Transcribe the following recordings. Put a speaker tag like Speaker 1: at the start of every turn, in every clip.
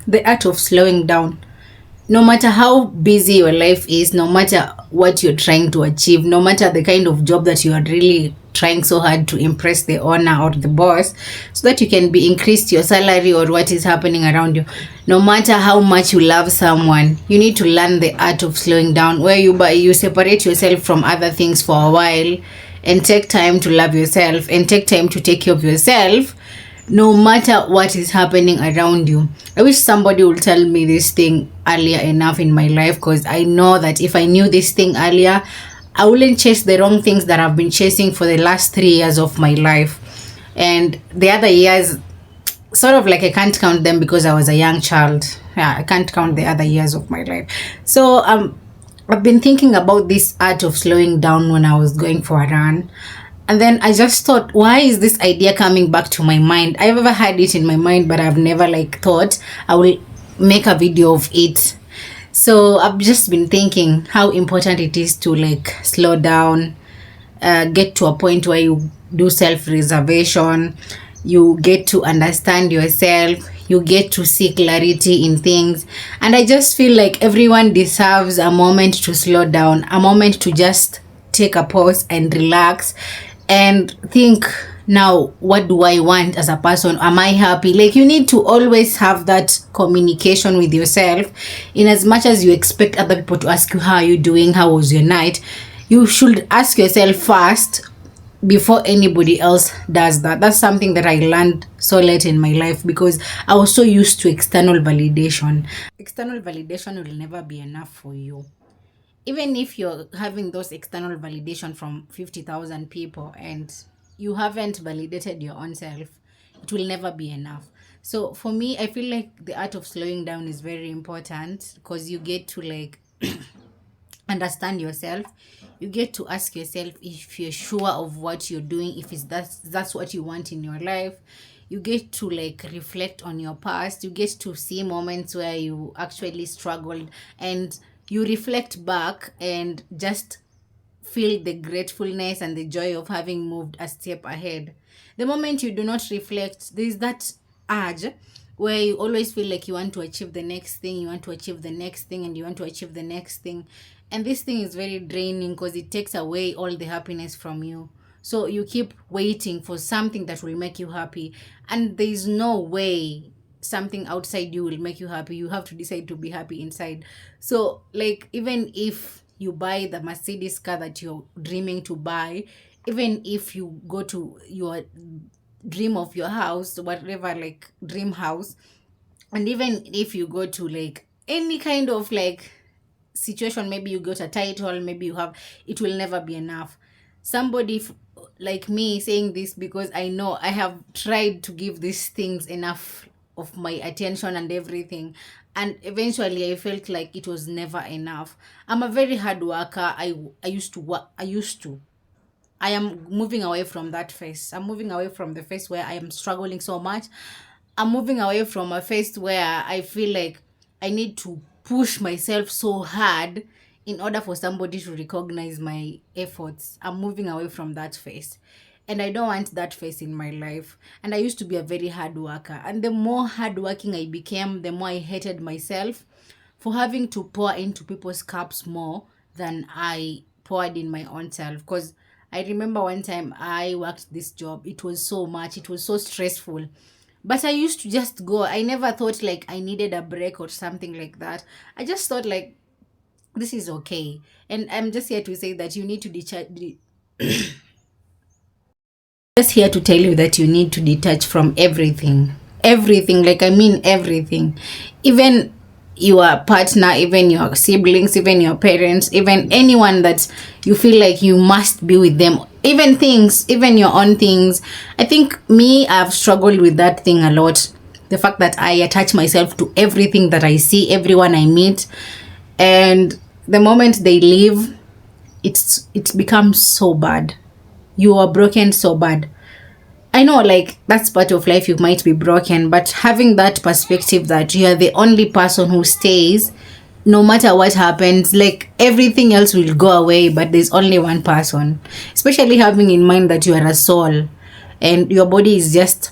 Speaker 1: The art of slowing down. No matter how busy your life is, no matter what you're trying to achieve, no matter the kind of job that you are really trying so hard to impress the owner or the boss so that you can be increased your salary or what is happening around you, no matter how much you love someone, you need to learn the art of slowing down, where you separate yourself from other things for a while and take time to love yourself and take time to take care of yourself, no matter what is happening around you. I wish somebody would tell me this thing earlier enough in my life, because I know that if I knew this thing earlier, I wouldn't chase the wrong things that I've been chasing for the last 3 years of my life. And the other years, sort of like I can't count them because I was a young child. Yeah, I can't count the other years of my life. So I've been thinking about this art of slowing down when I was going for a run. And then I just thought, why is this idea coming back to my mind? I've ever had it in my mind, but I've never thought I will make a video of it. So I've just been thinking how important it is to slow down, get to a point where you do self-reservation, you get to understand yourself, you get to see clarity in things. And I just feel like everyone deserves a moment to slow down, a moment to just take a pause and relax and think, now what do I want as a person? Am I happy? You need to always have that communication with yourself. In as much as you expect other people to ask you, how are you doing, how was your night, you should ask yourself first before anybody else does that. That's something that I learned so late in my life, because I was so used to external validation. External validation will never be enough for you. Even if you're having those external validation from 50,000 people and you haven't validated your own self, it will never be enough. So for me, I feel like the art of slowing down is very important, because you get to understand yourself. You get to ask yourself if you're sure of what you're doing, if that's what you want in your life. You get to reflect on your past. You get to see moments where you actually struggled, and you reflect back and just feel the gratefulness and the joy of having moved a step ahead. The moment you do not reflect, there's that urge where you always feel like you want to achieve the next thing, you want to achieve the next thing, and you want to achieve the next thing. And this thing is very draining, because it takes away all the happiness from you. So you keep waiting for something that will make you happy. And there's no way something outside you will make you happy. You have to decide to be happy inside. So even if you buy the Mercedes car that you're dreaming to buy, even if you go to your dream of your house, whatever, dream house, and even if you go to any kind of situation, maybe you got a title, maybe you have, it will never be enough. Somebody like me saying this, because I know I have tried to give these things enough of my attention and everything, and eventually I felt like it was never enough. I'm a very hard worker. I used to. I am moving away from that phase. I'm moving away from the phase where I am struggling so much. I'm moving away from a phase where I feel like I need to push myself so hard in order for somebody to recognize my efforts. I'm moving away from that phase. And I don't want that phase in my life. And I used to be a very hard worker. And the more hardworking I became, the more I hated myself for having to pour into people's cups more than I poured in my own self. Because I remember one time I worked this job. It was so much. It was so stressful. But I used to just go. I never thought I needed a break or something like that. I just thought this is okay. And I'm just here to say that you need to just here to tell you that you need to detach from everything. Everything, I mean everything. Even your partner, even your siblings, even your parents, even anyone that you feel like you must be with them. Even things, even your own things. I think I've struggled with that thing a lot. The fact that I attach myself to everything that I see, everyone I meet. And the moment they leave, it becomes so bad. You are broken so bad. I know that's part of life, you might be broken, but having that perspective that you are the only person who stays, no matter what happens, everything else will go away, but there's only one person. Especially having in mind that you are a soul and your body is just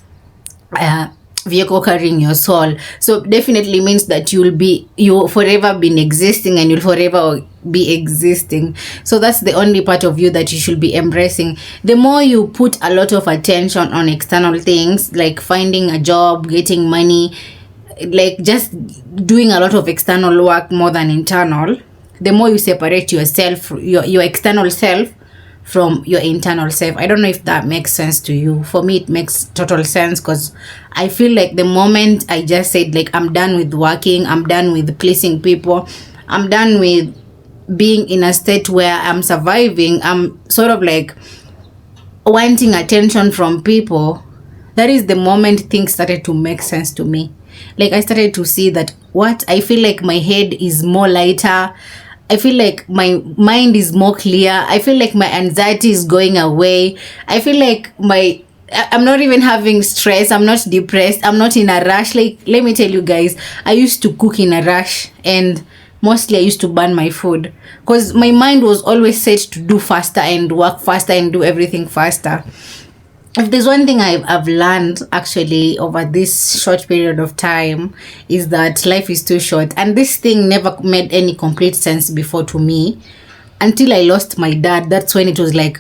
Speaker 1: vehicle carrying your soul. So definitely means that you forever been existing and you'll forever be existing. So that's the only part of you that you should be embracing. The more you put a lot of attention on external things like finding a job, getting money, like just doing a lot of external work more than internal, the more you separate yourself, your external self from your internal self. I don't know if that makes sense to you. For me, it makes total sense, because I feel like the moment I just said, like, I'm done with working, I'm done with pleasing people, I'm done with being in a state where I'm surviving, I'm sort of like wanting attention from people, that is the moment things started to make sense to me. Like, I started to see that, what, I feel like my head is more lighter, I feel like my mind is more clear, I feel like my anxiety is going away, I feel like I'm not even having stress, I'm not depressed, I'm not in a rush. Like, let me tell you guys, I used to cook in a rush, and mostly I used to burn my food, because my mind was always set to do faster and work faster and do everything faster. If there's one thing I've learned actually over this short period of time, is that life is too short. And this thing never made any complete sense before to me until I lost my dad. That's when it was like,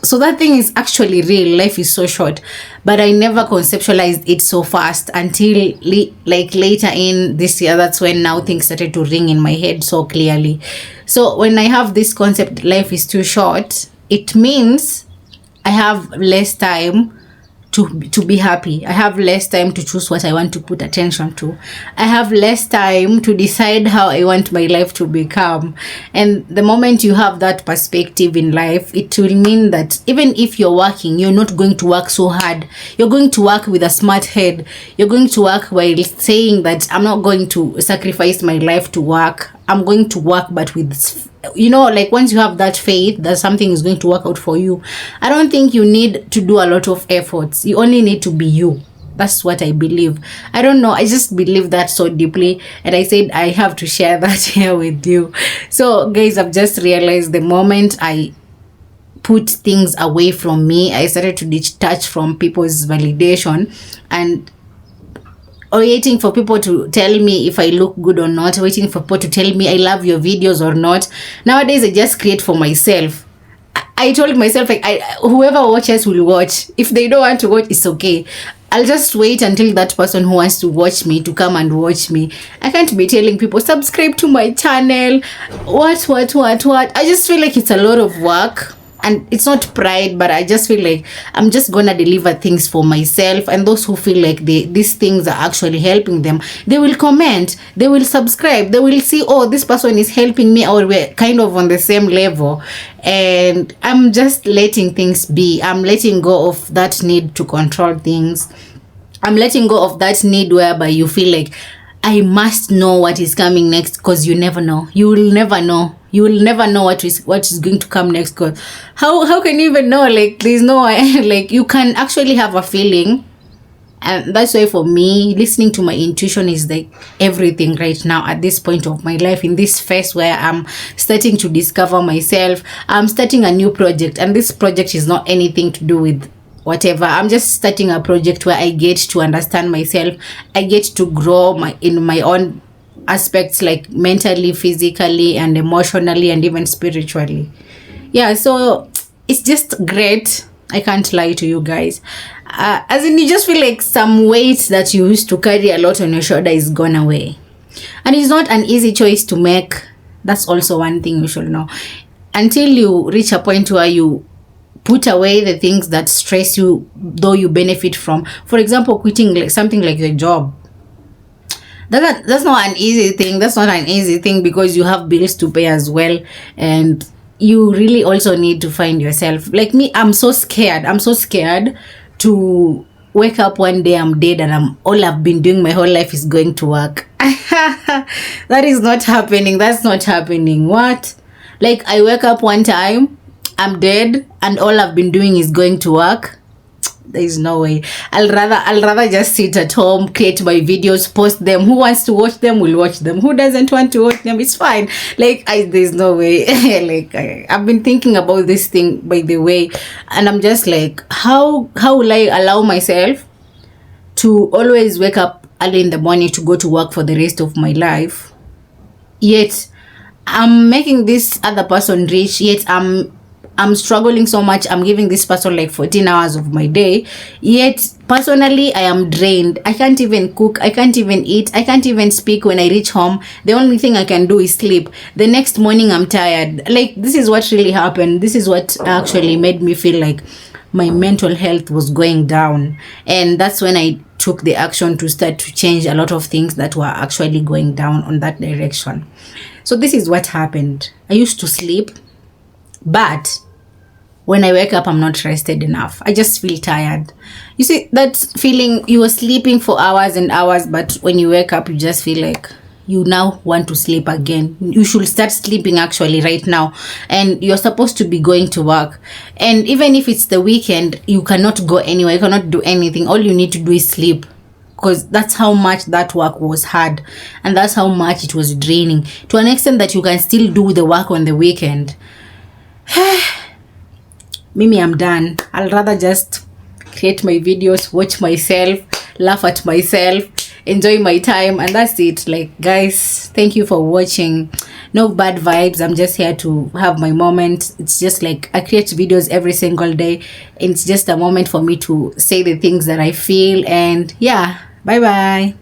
Speaker 1: so that thing is actually real. Life is so short. But I never conceptualized it so fast until like later in this year. That's when now things started to ring in my head so clearly. So when I have this concept, life is too short, it means I have less time to be happy. I have less time to choose what I want to put attention to. I have less time to decide how I want my life to become. And the moment you have that perspective in life, it will mean that even if you're working, you're not going to work so hard. You're going to work with a smart head. You're going to work while saying that I'm not going to sacrifice my life to work. I'm going to work, but with, like, once you have that faith that something is going to work out for you, I don't think you need to do a lot of efforts. You only need to be you. That's what I believe. I don't know, I just believe that so deeply, and I said I have to share that here with you. So guys, I've just realized the moment I put things away from me, I started to detach from people's validation and waiting for people to tell me if I look good or not, waiting for people to tell me I love your videos or not. Nowadays, I just create for myself. I told myself, like, whoever watches will watch. If they don't want to watch, it's okay. I'll just wait until that person who wants to watch me to come and watch me. I can't be telling people, subscribe to my channel, what. I just feel like it's a lot of work. And it's not pride, but I just feel like I'm just gonna deliver things for myself, and those who feel like these things are actually helping them, they will comment, they will subscribe, they will see, oh, this person is helping me, or we're kind of on the same level. And I'm just letting things be. I'm letting go of that need to control things. I'm letting go of that need whereby you feel like I must know what is coming next, because you never know. You will never know. You will never know what is going to come next. Because how can you even know? Like, there's no like, you can actually have a feeling. And that's why for me, listening to my intuition is like everything right now at this point of my life, in this phase where I'm starting to discover myself. I'm starting a new project, and this project is not anything to do with whatever. I'm just starting a project where I get to understand myself. I get to grow in my own aspects, like mentally, physically, and emotionally, and even spiritually. Yeah, so it's just great. I can't lie to you guys. As in, you just feel like some weight that you used to carry a lot on your shoulder is gone away. And it's not an easy choice to make. That's also one thing you should know. Until you reach a point where you put away the things that stress you, though you benefit from. For example, quitting like something like your job. That's not an easy thing. That's not an easy thing, because you have bills to pay as well, and you really also need to find yourself. Like me, I'm so scared to wake up one day, I'm dead, and all I've been doing my whole life is going to work. That is not happening. That's not happening. What? Like, I wake up one time, I'm dead, and all I've been doing is going to work. There is no way. I'll rather just sit at home, create my videos, post them. Who wants to watch them will watch them. Who doesn't want to watch them, it's fine. Like, there's no way. Like, I've been thinking about this thing, by the way, and I'm just like, how will I allow myself to always wake up early in the morning to go to work for the rest of my life, yet I'm making this other person rich, yet I'm struggling so much. I'm giving this person like 14 hours of my day, yet personally I am drained. I can't even cook, I can't even eat, I can't even speak. When I reach home, the only thing I can do is sleep. The next morning I'm tired. Like, this is what really happened. This is what actually made me feel like my mental health was going down, and that's when I took the action to start to change a lot of things that were actually going down on that direction. So this is what happened. I used to sleep, but when I wake up, I'm not rested enough. I just feel tired. You see that feeling? You were sleeping for hours and hours, but when you wake up, you just feel like you now want to sleep again. You should start sleeping actually right now, and you're supposed to be going to work. And even if it's the weekend, you cannot go anywhere, you cannot do anything. All you need to do is sleep, because that's how much that work was hard, and that's how much it was draining, to an extent that you can still do the work on the weekend. Mimi, I'm done. I'll rather just create my videos, watch myself, laugh at myself, enjoy my time, and that's it. Like, guys, thank you for watching. No bad vibes. I'm just here to have my moment. It's just like I create videos every single day. It's just a moment for me to say the things that I feel. And yeah, bye bye.